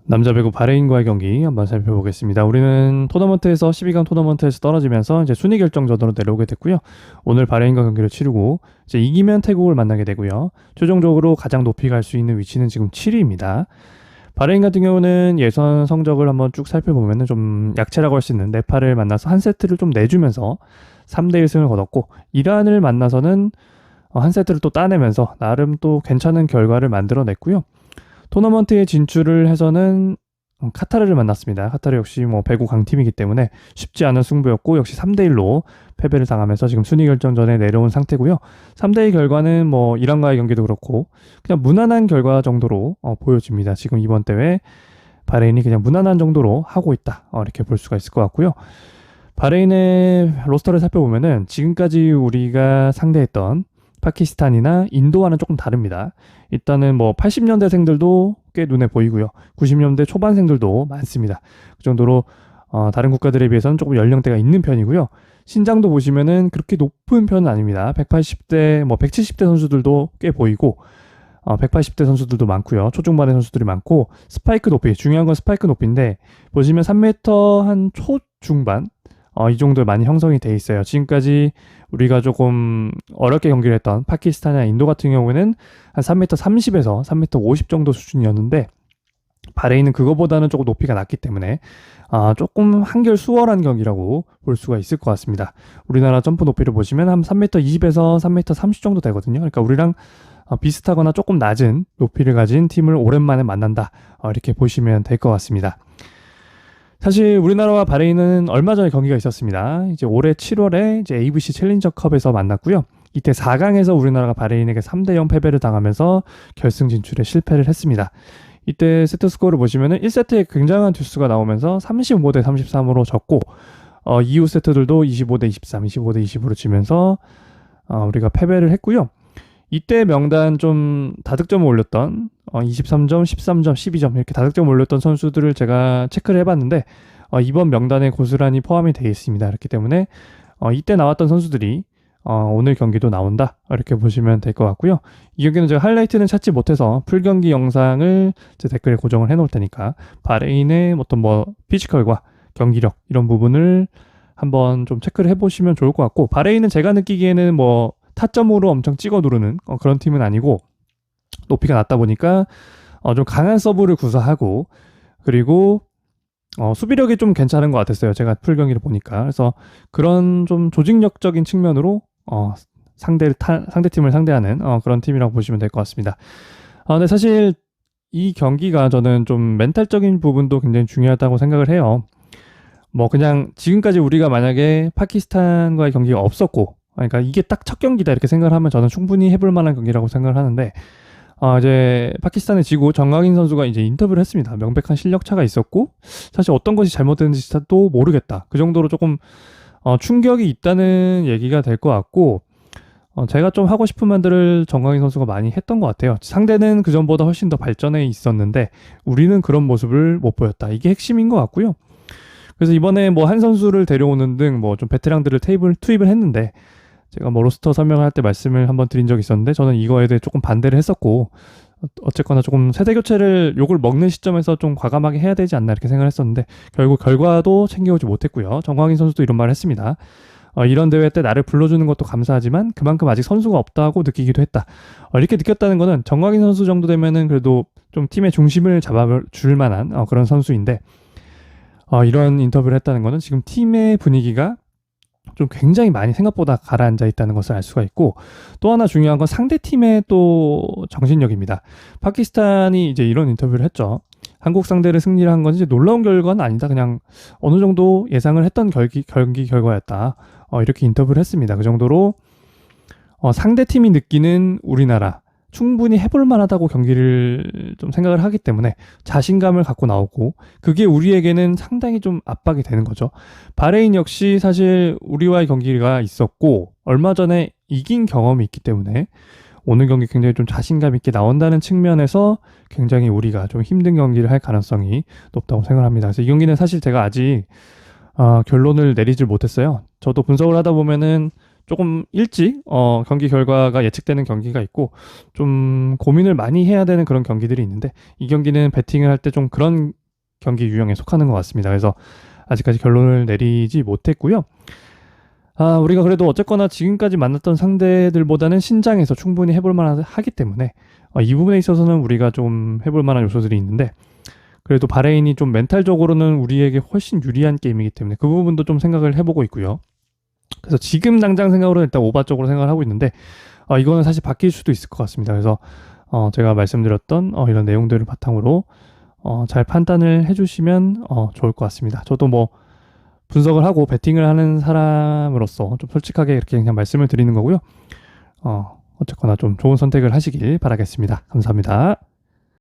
남자 배구 바레인과의 경기 한번 살펴보겠습니다. 우리는 토너먼트에서 12강 토너먼트에서 떨어지면서 이제 순위 결정전으로 내려오게 됐고요. 오늘 바레인과 경기를 치르고 이제 이기면 태국을 만나게 되고요. 최종적으로 가장 높이 갈 수 있는 위치는 지금 7위입니다. 바레인 같은 경우는 예선 성적을 한번 쭉 살펴보면 좀 약체라고 할 수 있는 네팔을 만나서 한 세트를 좀 내주면서 3대 1승을 거뒀고, 이란을 만나서는 한 세트를 또 따내면서 나름 또 괜찮은 결과를 만들어냈고요. 토너먼트에 진출을 해서는 카타르를 만났습니다. 카타르 역시 뭐 배구 강팀이기 때문에 쉽지 않은 승부였고, 역시 3대1로 패배를 당하면서 지금 순위 결정전에 내려온 상태고요. 3대1 결과는 뭐 이란과의 경기도 그렇고 그냥 무난한 결과 정도로 보여집니다. 지금 이번 대회 바레인이 그냥 무난한 정도로 하고 있다, 이렇게 볼 수가 있을 것 같고요. 바레인의 로스터를 살펴보면은 지금까지 우리가 상대했던 파키스탄이나 인도와는 조금 다릅니다. 일단은 뭐 80년대생들도 꽤 눈에 보이고요. 90년대 초반생들도 많습니다. 그 정도로 다른 국가들에 비해서는 조금 연령대가 있는 편이고요. 신장도 보시면은 그렇게 높은 편은 아닙니다. 180대, 뭐 170대 선수들도 꽤 보이고 180대 선수들도 많고요. 초중반의 선수들이 많고, 스파이크 높이, 중요한 건 스파이크 높이인데 보시면 3m 한 초중반 이 정도에 많이 형성이 돼 있어요. 지금까지 우리가 조금 어렵게 경기를 했던 파키스탄이나 인도 같은 경우에는 한 3m 30에서 3m 50 정도 수준이었는데, 바레인은 그거보다는 조금 높이가 낮기 때문에 조금 한결 수월한 경기라고 볼 수가 있을 것 같습니다. 우리나라 점프 높이를 보시면 한 3m 20에서 3m 30 정도 되거든요. 그러니까 우리랑 비슷하거나 조금 낮은 높이를 가진 팀을 오랜만에 만난다, 이렇게 보시면 될 것 같습니다. 사실 우리나라와 바레인은 얼마 전에 경기가 있었습니다. 이제 올해 7월에 이제 ABC 챌린저컵에서 만났고요. 이때 4강에서 우리나라가 바레인에게 3대0 패배를 당하면서 결승 진출에 실패를 했습니다. 이때 세트 스코어를 보시면은 1세트에 굉장한 듀스가 나오면서 35대 33으로 졌고, 이후 세트들도 25대 23, 25대 20으로 지면서 우리가 패배를 했고요. 이때 명단 좀 다득점을 올렸던 23점, 13점, 12점 이렇게 다득점 올렸던 선수들을 제가 체크를 해봤는데 이번 명단에 고스란히 포함이 되어 있습니다. 그렇기 때문에 이때 나왔던 선수들이 오늘 경기도 나온다, 이렇게 보시면 될 것 같고요. 이 경기는 제가 하이라이트는 찾지 못해서 풀경기 영상을 제 댓글에 고정을 해놓을 테니까 바레인의 어떤 뭐 피지컬과 경기력 이런 부분을 한번 좀 체크를 해보시면 좋을 것 같고, 바레인은 제가 느끼기에는 뭐 타점으로 엄청 찍어 누르는 그런 팀은 아니고, 높이가 낮다 보니까 좀 강한 서브를 구사하고, 그리고 수비력이 좀 괜찮은 것 같았어요. 제가 풀 경기를 보니까. 그래서 그런 좀 조직력적인 측면으로 상대팀을 상대하는 그런 팀이라고 보시면 될 것 같습니다. 근데 사실 이 경기가 저는 좀 멘탈적인 부분도 굉장히 중요하다고 생각을 해요. 뭐 그냥 지금까지 우리가 만약에 파키스탄과의 경기가 없었고, 그러니까 이게 딱 첫 경기다 이렇게 생각을 하면 저는 충분히 해볼 만한 경기라고 생각을 하는데, 이제 파키스탄에 지고 정강인 선수가 이제 인터뷰를 했습니다. 명백한 실력 차가 있었고 사실 어떤 것이 잘못됐는지 또 모르겠다, 그 정도로 조금 충격이 있다는 얘기가 될 것 같고, 제가 좀 하고 싶은 말들을 정강인 선수가 많이 했던 것 같아요. 상대는 그 전보다 훨씬 더 발전해 있었는데 우리는 그런 모습을 못 보였다, 이게 핵심인 것 같고요. 그래서 이번에 뭐 한 선수를 데려오는 등 뭐 좀 베테랑들을 투입을 했는데, 제가 뭐 로스터 설명할 때 말씀을 한번 드린 적이 있었는데 저는 이거에 대해 조금 반대를 했었고, 어쨌거나 조금 세대 교체를 욕을 먹는 시점에서 좀 과감하게 해야 되지 않나 이렇게 생각을 했었는데, 결국 결과도 챙겨오지 못했고요. 정광인 선수도 이런 말을 했습니다. 이런 대회 때 나를 불러주는 것도 감사하지만 그만큼 아직 선수가 없다고 느끼기도 했다. 이렇게 느꼈다는 거는 정광인 선수 정도 되면은 그래도 좀 팀의 중심을 잡아줄 만한 그런 선수인데, 이런 인터뷰를 했다는 거는 지금 팀의 분위기가 좀 굉장히 많이 생각보다 가라앉아 있다는 것을 알 수가 있고, 또 하나 중요한 건 상대팀의 또 정신력입니다. 파키스탄이 이제 이런 인터뷰를 했죠. 한국 상대를 승리를 한 건 이제 놀라운 결과는 아니다, 그냥 어느 정도 예상을 했던 경기 결과였다, 이렇게 인터뷰를 했습니다. 그 정도로 상대팀이 느끼는 우리나라 충분히 해볼 만하다고 경기를 좀 생각을 하기 때문에 자신감을 갖고 나오고, 그게 우리에게는 상당히 좀 압박이 되는 거죠. 바레인 역시 사실 우리와의 경기가 있었고 얼마 전에 이긴 경험이 있기 때문에 오늘 경기 굉장히 좀 자신감 있게 나온다는 측면에서 굉장히 우리가 좀 힘든 경기를 할 가능성이 높다고 생각합니다. 그래서 이 경기는 사실 제가 아직 결론을 내리질 못했어요. 저도 분석을 하다 보면은 조금 일찍 경기 결과가 예측되는 경기가 있고 좀 고민을 많이 해야 되는 그런 경기들이 있는데, 이 경기는 배팅을 할 때 좀 그런 경기 유형에 속하는 것 같습니다. 그래서 아직까지 결론을 내리지 못했고요. 우리가 그래도 어쨌거나 지금까지 만났던 상대들보다는 신장에서 충분히 해볼 만하기 때문에 이 부분에 있어서는 우리가 좀 해볼 만한 요소들이 있는데, 그래도 바레인이 좀 멘탈적으로는 우리에게 훨씬 유리한 게임이기 때문에 그 부분도 좀 생각을 해보고 있고요. 그래서 지금 당장 생각으로는 일단 오바 쪽으로 생각을 하고 있는데, 이거는 사실 바뀔 수도 있을 것 같습니다. 그래서 제가 말씀드렸던 이런 내용들을 바탕으로 잘 판단을 해주시면 좋을 것 같습니다. 저도 뭐 분석을 하고 배팅을 하는 사람으로서 좀 솔직하게 이렇게 그냥 말씀을 드리는 거고요. 어쨌거나 좀 좋은 선택을 하시길 바라겠습니다. 감사합니다.